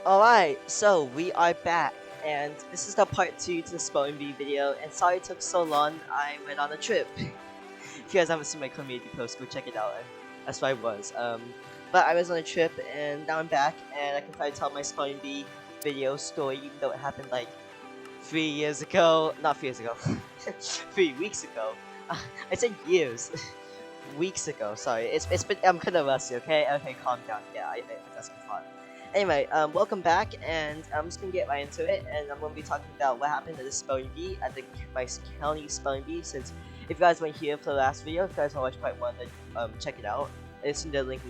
Alright, so we are back, and this is the part 2 to the spelling bee video, and sorry it took so long, I went on a trip. If you guys haven't seen my community post, go check it out, that's where I was. But I was on a trip, and now I'm back, and I can finally tell my spelling bee video story, even though it happened like 3 years ago, not 3 years ago, 3 weeks ago. I said years. Weeks ago, sorry, it's been, I'm kinda rusty, okay? Okay, calm down, yeah, I that's been fun. Anyway, welcome back, and I'm just gonna get right into it, and I'm gonna be talking about what happened at the spelling bee at my county spelling bee. Since if you guys weren't here for the last video, if you guys want to watch part 1, then check it out. It's in the link.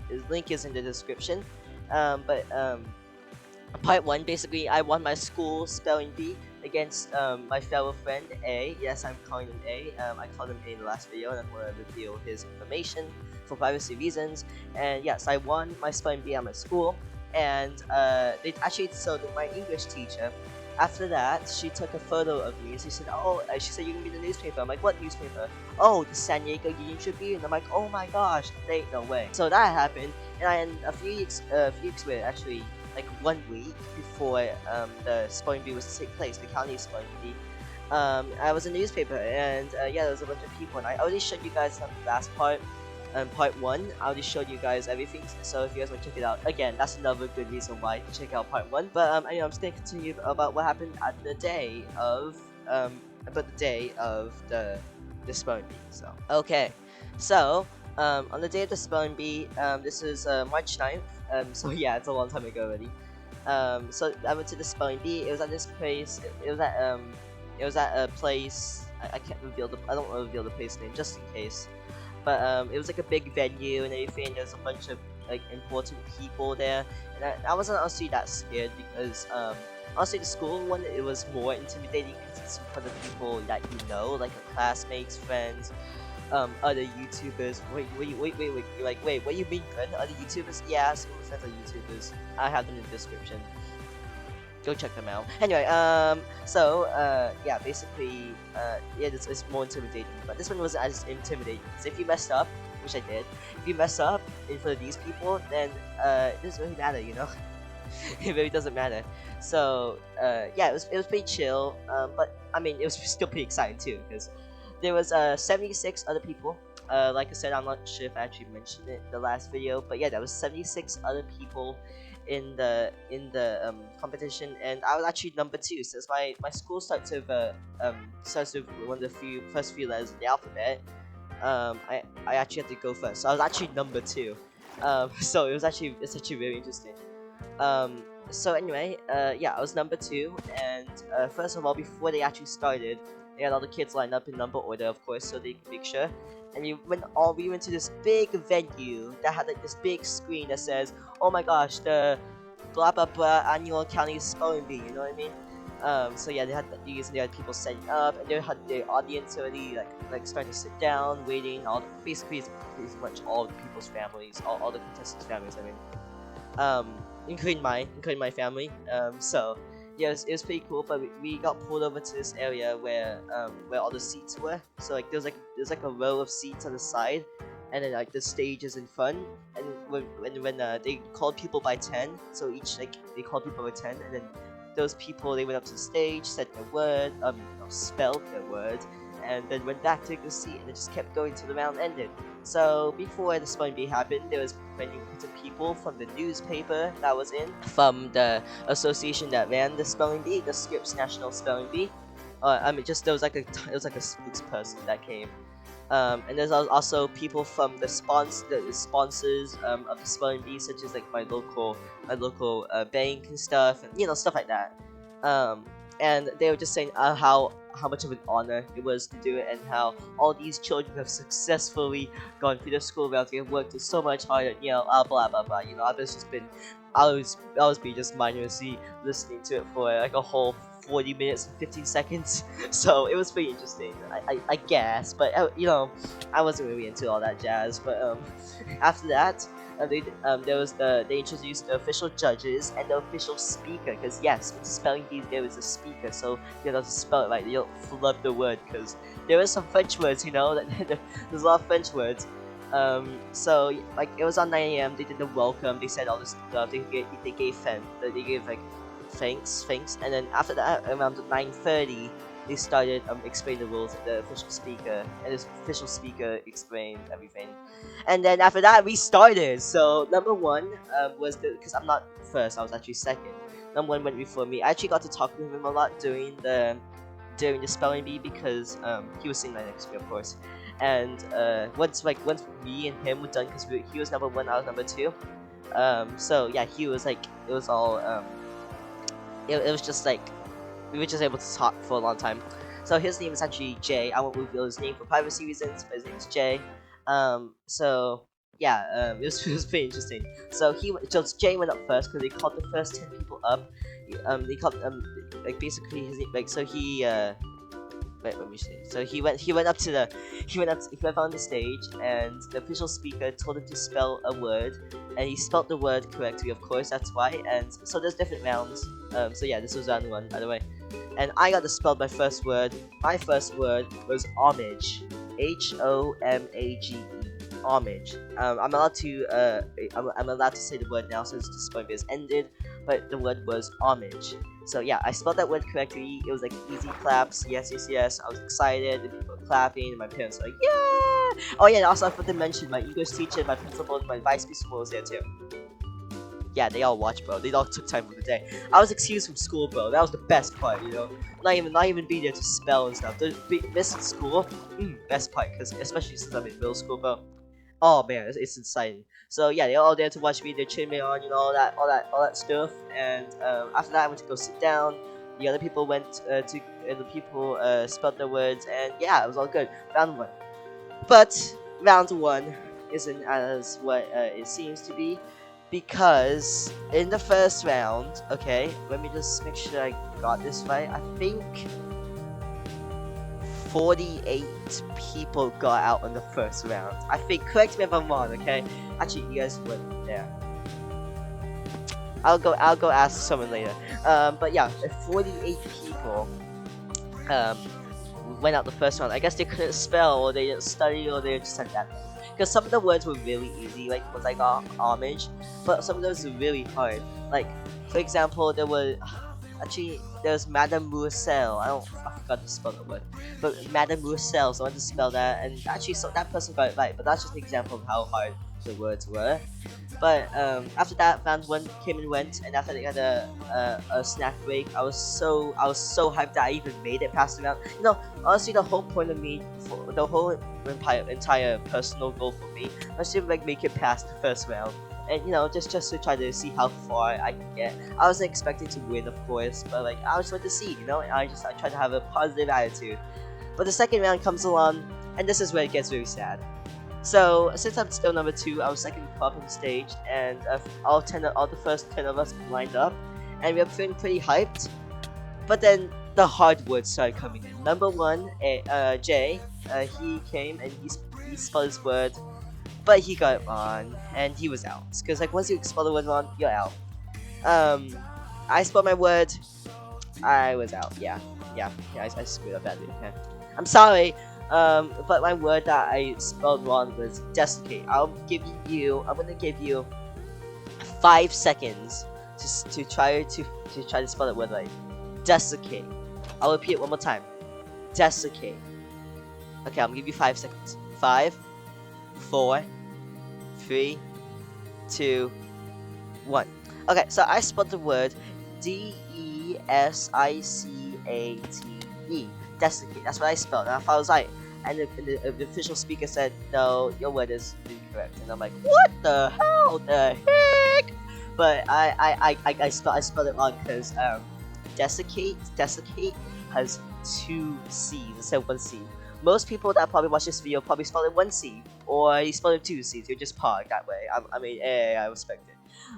The link is in the description. Part 1, basically, I won my school spelling bee against my fellow friend A. Yes, I'm calling him A. I called him A in the last video, and I'm going to reveal his information for privacy reasons. And yes, I won my spelling bee at my school. And they actually, so my English teacher, after that, she took a photo of me. She said, "Oh," she said, "you can be in the newspaper." I'm like, "What newspaper?" "Oh, the San Diego Union Tribune." And I'm like, "Oh my gosh, no way." So that happened, and a few weeks were actually like 1 week before the spelling bee was to take place, the county spelling bee. I was in the newspaper, and yeah, there was a bunch of people, and I already showed you guys the last part. Part 1, I already showed you guys everything, so if you guys want to check it out, again, that's another good reason why to check out part 1. But anyway, I'm just gonna continue about what happened at the day of the spelling bee. So okay, so on the day of the spelling bee, this is March 9th. So yeah, it's a long time ago already. So I went to the spelling bee. It was at this place. It was at a place. I can't reveal I don't want to reveal the place name just in case. But it was like a big venue and everything. There's a bunch of like important people there, and I wasn't honestly that scared because honestly the school one, it was more intimidating because it's in front of people that you know, like your classmates, friends, other YouTubers. Wait, you're like, wait, what do you mean, friend? Other YouTubers? Yeah, some friends are YouTubers. I have them in the description. Go check them out. Anyway, yeah, basically, yeah, it's more intimidating, but this one wasn't as intimidating, because if you messed up, which I did, if you mess up in front of these people, then, it doesn't really matter, you know? It really doesn't matter. So, yeah, it was pretty chill, but, I mean, it was still pretty exciting, too, because there was, 76 other people. Like I said, I'm not sure if I actually mentioned it in the last video, but yeah, there was 76 other people in the competition, and I was actually number 2. Since my school starts with one of the first few letters of the alphabet, I actually had to go first. So I was actually number 2. So it's actually really interesting. So anyway, yeah, I was number 2, and first of all, before they actually started, they had all the kids lined up in number order, of course, so they could make sure. And we went to this big venue that had like this big screen that says, "Oh my gosh, the blah blah blah annual county spelling bee," you know what I mean? So yeah, they had these, and they had people setting up, and they had their audience already like starting to sit down, waiting. Basically, it's pretty much all the people's families, all the contestants' families. I mean, including my family. So yeah, it was pretty cool. But we got pulled over to this area where all the seats were. So like there's like a row of seats on the side, and then like the stage is in front. And when they called people by 10, so each like they called people by 10, and then those people, they went up to the stage, said their word, spelled their word, and then went back to the seat, and it just kept going till the round ended. So before the spelling bee happened, there was many people from the newspaper that was in, from the association that ran the spelling bee, the Scripps National Spelling Bee. I mean, just there was like a spokesperson that came. And there's also people from the sponsors of the spelling bee, such as like my local bank and stuff, and you know, stuff like that. And they were just saying how much of an honor it was to do it, and how all these children have successfully gone through the school routes. They have worked so much harder, you know, blah blah blah. You know, I was be just mindlessly listening to it for like a whole 40 minutes and 15 seconds. So it was pretty interesting, I guess, but you know, I wasn't really into all that jazz. But after that, they introduced the official judges and the official speaker, because yes, in spelling bees there is a speaker, so you have to spell it right, you don't flub the word, because there are some French words, you know, there's a lot of French words, So like it was on 9 a.m. They did the welcome. They said all this stuff. They gave like thanks, and then after that around 9:30 they started explaining the rules. The official speaker and this official speaker explained everything, and then after that we started. So number one was because I'm not first, I was actually second. Number one went before me. I actually got to talk with him a lot during the spelling bee because he was sitting right next to me, of course. And once me and him were done, because he was number one, I was number two. So yeah, he was like it was all it was just like we were just able to talk for a long time. So his name is actually Jay. I won't reveal his name for privacy reasons, but his name is Jay. So yeah, it was pretty interesting. So Jay went up first because they called the first 10 people up. They called like basically his name, like so he wait, let me see. So he went up to the he went on the stage, and the official speaker told him to spell a word, and he spelled the word correctly, of course, that's why. And so there's different rounds. So yeah, this was round one, by the way. And I got to spell my first word. My first word was homage. Homage. Homage. I'm allowed to I'm allowed to say the word now since the spelling bee has ended, but the word was homage. So yeah, I spelled that word correctly. It was like easy claps. Yes, yes, yes. I was excited. The people were clapping. And my parents were like, yeah. Oh yeah, and also I forgot to mention my English teacher, my principal, and my vice principal was there too. Yeah, they all watched, bro. They all took time from the day. I was excused from school, bro. That was the best part, you know. Not even being there to spell and stuff. Missing school, best part, because especially since I'm in middle school, bro. Oh man, it's insane. So yeah, they're all there to watch me. They're cheering me on, you know, all that stuff. And after that, I went to go sit down. The other people went the people spelled their words, and yeah, it was all good. Round one, but round one isn't as what it seems to be, because in the first round, okay, let me just make sure I got this right. I think 48 people got out in the first round. I think, correct me if I'm wrong, okay? Actually, you guys weren't there. I'll go ask someone later. But yeah, 48 people went out the first round. I guess they couldn't spell, or they didn't study, or they just said that. Because some of the words were really easy, like once I got homage, but some of those were really hard. Like, for example, actually, there's Madame Roussel. I forgot to spell that word. But Madame Roussel, so I wanted to spell that, and actually, so that person got it right. But that's just an example of how hard the words were. But after that, round one came and went, and after they had a snack break, I was so hyped that I even made it past the round. You know, honestly, the whole point of me, the whole entire personal goal for me, was to like make it past the first round. And you know, just to try to see how far I can get. I wasn't expecting to win, of course, but like I just wanted to see, you know. And I tried to have a positive attitude. But the second round comes along, and this is where it gets very sad. So since I'm still number two, I was second up on the stage, and all the first 10 of us lined up, and we were feeling pretty hyped. But then the hard words started coming in. Number one, Jay, he came and he spelled his word, but he got it wrong, and he was out. Because like once you spell the word wrong, you're out. I spelled my word, I was out. Yeah, I screwed up badly. Okay. I'm sorry. But my word that I spelled wrong was desiccate. I'm gonna give you 5 seconds to try to spell that word right. Desiccate. I'll repeat it one more time. Desiccate. Okay, I'm gonna give you 5 seconds. 5, 4, 3, 2, 1. Okay, so I spelled the word Desiccate. Desiccate. That's what I spelled. And I thought I was right. And the official speaker said, "No, your word is incorrect." And I'm like, "What the hell? The heck?" But I spelled it wrong because desiccate has 2 C's instead of 1 C. Most people that probably watch this video probably spell it 1 C, or you spell it 2 C's. You're just pog that way. I mean, I respect it.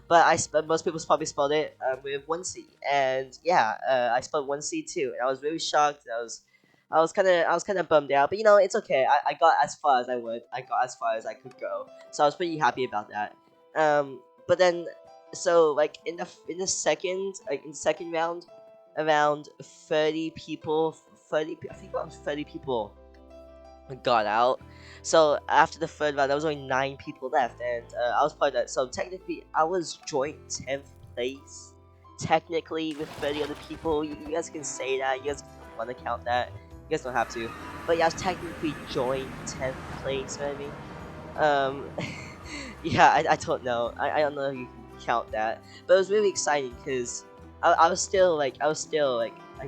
But most people probably spelled it with 1 C, and yeah, I spelled 1 C too, and I was really shocked. And I was kind of bummed out, but you know, it's okay. I got as far as I would. I got as far as I could go, so I was pretty happy about that. But then, so like in the second round, around 30 people, I think around 30 people got out. So after the third round, there was only 9 people left, and I was part of that. So technically, I was joint 10th place. Technically, with 30 other people, you guys can say that. You guys want to count that. You guys don't have to. But yeah, I was technically joint 10th place, maybe. Um, yeah, I don't know. I don't know if you can count that, but it was really exciting because I was still like I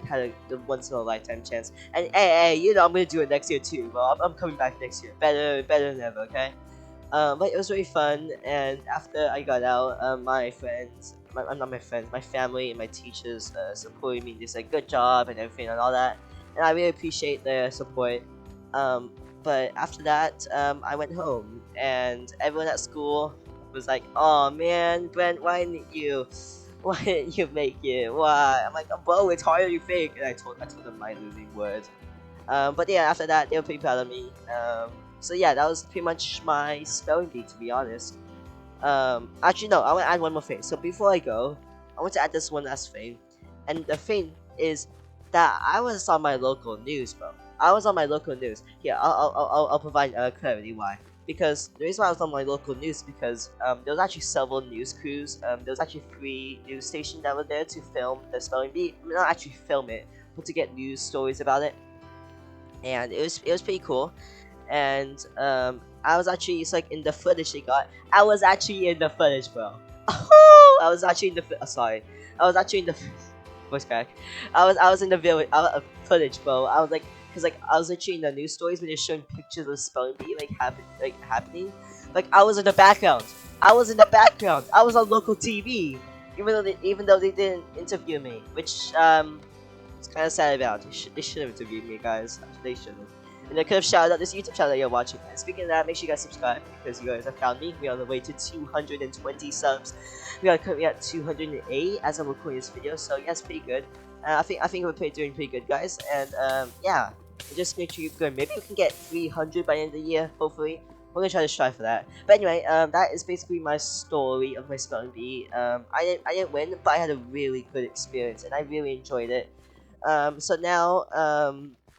had the once in a lifetime chance. And hey, I'm gonna do it next year too. Well, I'm coming back next year, better than ever. Okay. But it was really fun. And after I got out, my friends, not my friends, my family and my teachers supported me. They said good job and everything and all that, and I really appreciate their support. Um, but after that, I went home, and everyone at school was like, "Oh man, Brent, why didn't you? Why didn't you make it? Why?" I'm like, "Bro, it's harder you think." And I told them my losing words. But yeah, after that, they were pretty proud of me. So yeah, that was pretty much my spelling bee, to be honest. Actually, no, I want to add one more thing. So before I go, I want to add this one last thing, and the thing is that I was on my local news, bro. I was on my local news. Yeah, I'll provide clarity why. Because the reason why I was on my local news is because there was actually several news crews. There was actually 3 news stations that were there to film the spelling bee. I mean, not actually film it, but to get news stories about it, and it was pretty cool. And I was actually, it's like in the footage they got. I was actually in the footage, bro. I was actually in the sorry, I was actually in the voice crack. I was in the footage, bro. I was like, cause like I was literally in the news stories when they're showing pictures of spelling bee happening. Like I was in the background. I was in the background. I was on local TV, even though they didn't interview me, which it's kind of sad about. They should have interviewed me, guys. They should have. And I could have shouted out this YouTube channel that you're watching. And speaking of that, make sure you guys subscribe because you guys have found me. We're on the way to 220 subs. We are currently at 208 as I'm recording this video, so yeah, it's pretty good. I think we're doing pretty good, guys. And yeah, just make sure you're good. Maybe we can get 300 by the end of the year, hopefully. We're gonna try to strive for that. But anyway, that is basically my story of my spelling bee. I didn't win, but I had a really good experience, and I really enjoyed it. So now,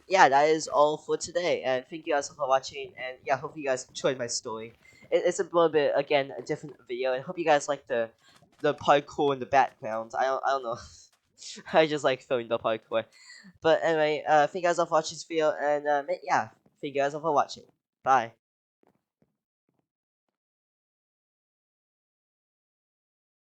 yeah, that is all for today, and thank you guys for watching, and yeah, hope you guys enjoyed my story. It's a little bit, again, a different video, and hope you guys like the parkour in the background. I don't know. I just like filming the parkour. But anyway, thank you guys all for watching this video, and yeah, thank you guys all for watching. Bye.